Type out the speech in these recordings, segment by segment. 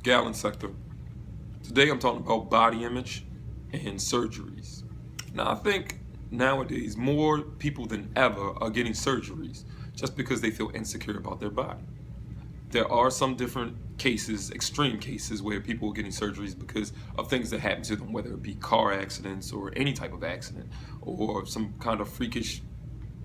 Gallon sector. Today I'm talking about body image and surgeries. Now I think nowadays more people than ever are getting surgeries just because they feel insecure about their body. There are some different cases, extreme cases, where people are getting surgeries because of things that happen to them, whether it be car accidents or any type of accident or some kind of freakish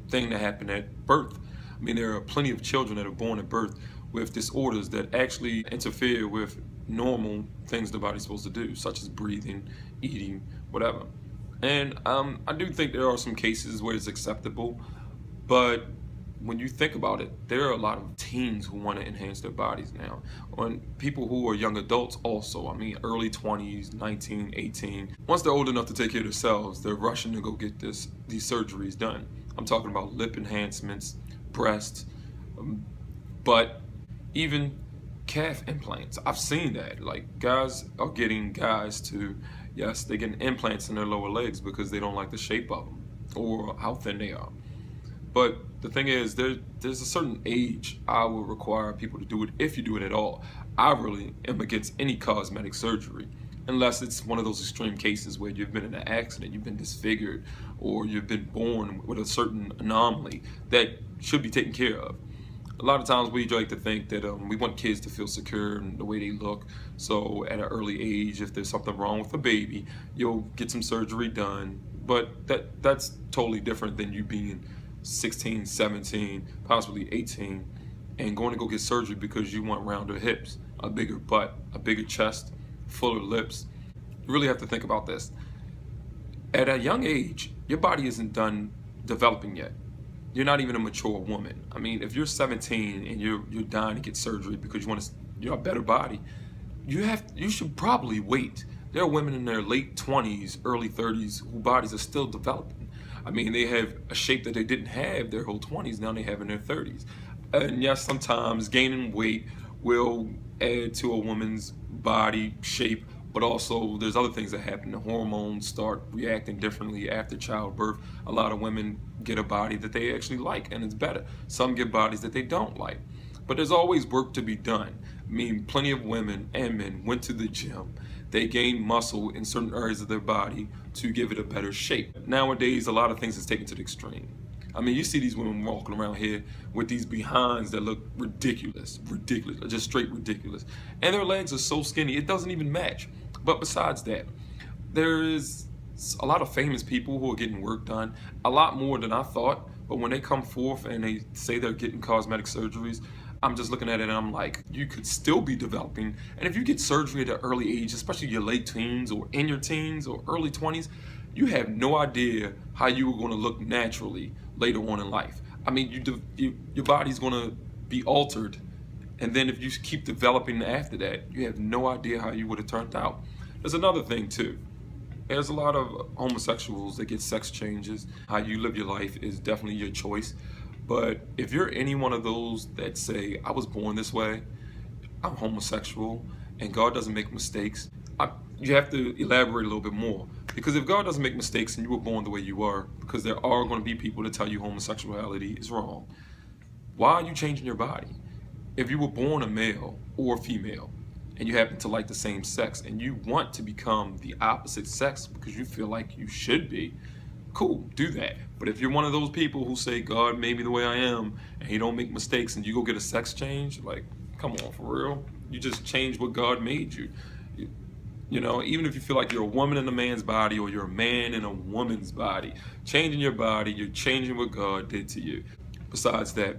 thing that happened at birth. I mean, there are plenty of children that are born at birth with disorders that actually interfere with normal things the body's supposed to do, such as breathing, eating, whatever. And I do think there are some cases where it's acceptable, but when you think about it, there are a lot of teens who want to enhance their bodies now. And people who are young adults also, I mean, early 20s, 19, 18. Once they're old enough to take care of themselves, they're rushing to go get these surgeries done. I'm talking about lip enhancements, breasts, butt, even calf implants. I've seen that. Like, guys are getting yes, they're getting implants in their lower legs because they don't like the shape of them or how thin they are. But the thing is, there's a certain age I will require people to do it, if you do it at all. I really am against any cosmetic surgery, unless it's one of those extreme cases where you've been in an accident, you've been disfigured, or you've been born with a certain anomaly that should be taken care of. A lot of times we like to think that we want kids to feel secure in the way they look. So at an early age, if there's something wrong with a baby, you'll get some surgery done. But that's totally different than you being 16, 17, possibly 18, and going to go get surgery because you want rounder hips, a bigger butt, a bigger chest, fuller lips. You really have to think about this. At a young age, your body isn't done developing yet. You're not even a mature woman. I mean, if you're 17 and you're dying to get surgery because you want a better body, you should probably wait. There are women in their late 20s, early 30s whose bodies are still developing. I mean, they have a shape that they didn't have their whole 20s, now they have in their 30s. And yes, sometimes gaining weight will add to a woman's body shape, but also there's other things that happen. The hormones start reacting differently after childbirth. A lot of women get a body that they actually like and it's better. Some get bodies that they don't like. But there's always work to be done. I mean, plenty of women and men went to the gym. They gained muscle in certain areas of their body to give it a better shape. Nowadays, a lot of things is taken to the extreme. I mean, you see these women walking around here with these behinds that look ridiculous, just straight ridiculous. And their legs are so skinny, it doesn't even match. But besides that, there is a lot of famous people who are getting work done, a lot more than I thought. But when they come forth and they say they're getting cosmetic surgeries, I'm just looking at it and I'm like, you could still be developing. And if you get surgery at an early age, especially your late teens or in your teens or early 20s, you have no idea how you were going to look naturally later on in life. I mean, your body's going to be altered. And then if you keep developing after that, you have no idea how you would have turned out. There's another thing too. There's a lot of homosexuals that get sex changes. How you live your life is definitely your choice. But if you're any one of those that say, I was born this way, I'm homosexual, and God doesn't make mistakes, you have to elaborate a little bit more. Because if God doesn't make mistakes and you were born the way you are, because there are going to be people that tell you homosexuality is wrong, why are you changing your body? If you were born a male or female, and you happen to like the same sex, and you want to become the opposite sex because you feel like you should be, cool, do that. But if you're one of those people who say, God made me the way I am, and he don't make mistakes, and you go get a sex change, like, come on, for real? You just changed what God made you. You know, even if you feel like you're a woman in a man's body or you're a man in a woman's body, changing your body, you're changing what God did to you. Besides that,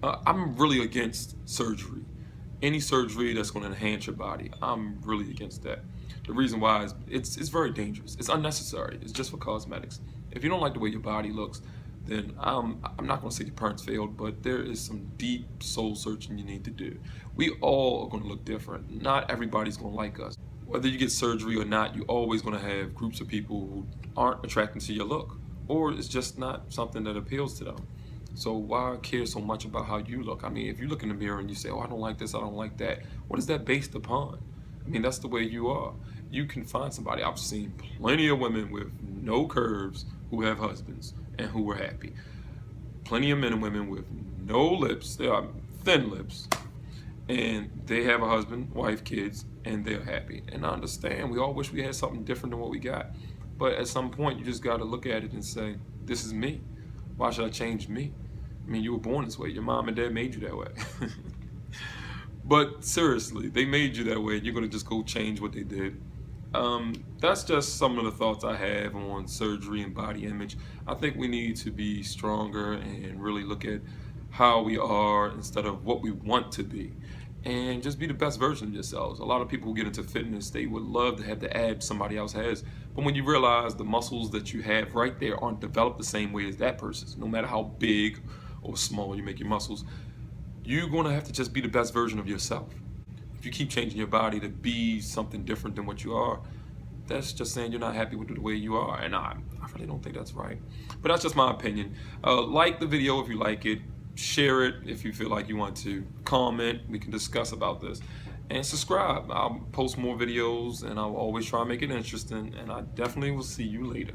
I'm really against surgery. Any surgery that's going to enhance your body, I'm really against that. The reason why is it's very dangerous. It's unnecessary. It's just for cosmetics. If you don't like the way your body looks, then I'm not going to say your parents failed, but there is some deep soul searching you need to do. We all are going to look different. Not everybody's going to like us. Whether you get surgery or not, you're always going to have groups of people who aren't attracted to your look, or it's just not something that appeals to them. So why care so much about how you look? I mean, if you look in the mirror and you say, oh, I don't like this, I don't like that, what is that based upon? I mean, that's the way you are. You can find somebody. I've seen plenty of women with no curves who have husbands and who were happy. Plenty of men and women with no lips, they are thin lips, and they have a husband, wife, kids, and they're happy. And I understand we all wish we had something different than what we got. But at some point, you just got to look at it and say, this is me. Why should I change me? I mean, you were born this way. Your mom and dad made you that way. But seriously, they made you that way. You're going to just go change what they did. That's just some of the thoughts I have on surgery and body image. I think we need to be stronger and really look at how we are instead of what we want to be, and just be the best version of yourselves. A lot of people who get into fitness, they would love to have the abs somebody else has, but when you realize the muscles that you have right there aren't developed the same way as that person's, no matter how big or small you make your muscles, you're going to have to just be the best version of yourself. If you keep changing your body to be something different than what you are, that's just saying you're not happy with the way you are, and I really don't think that's right. But that's just my opinion. Like the video if you like it, share it if you feel like you want to, comment, we can discuss about this, and subscribe. I'll post more videos, and I'll always try to make it interesting, and I definitely will see you later.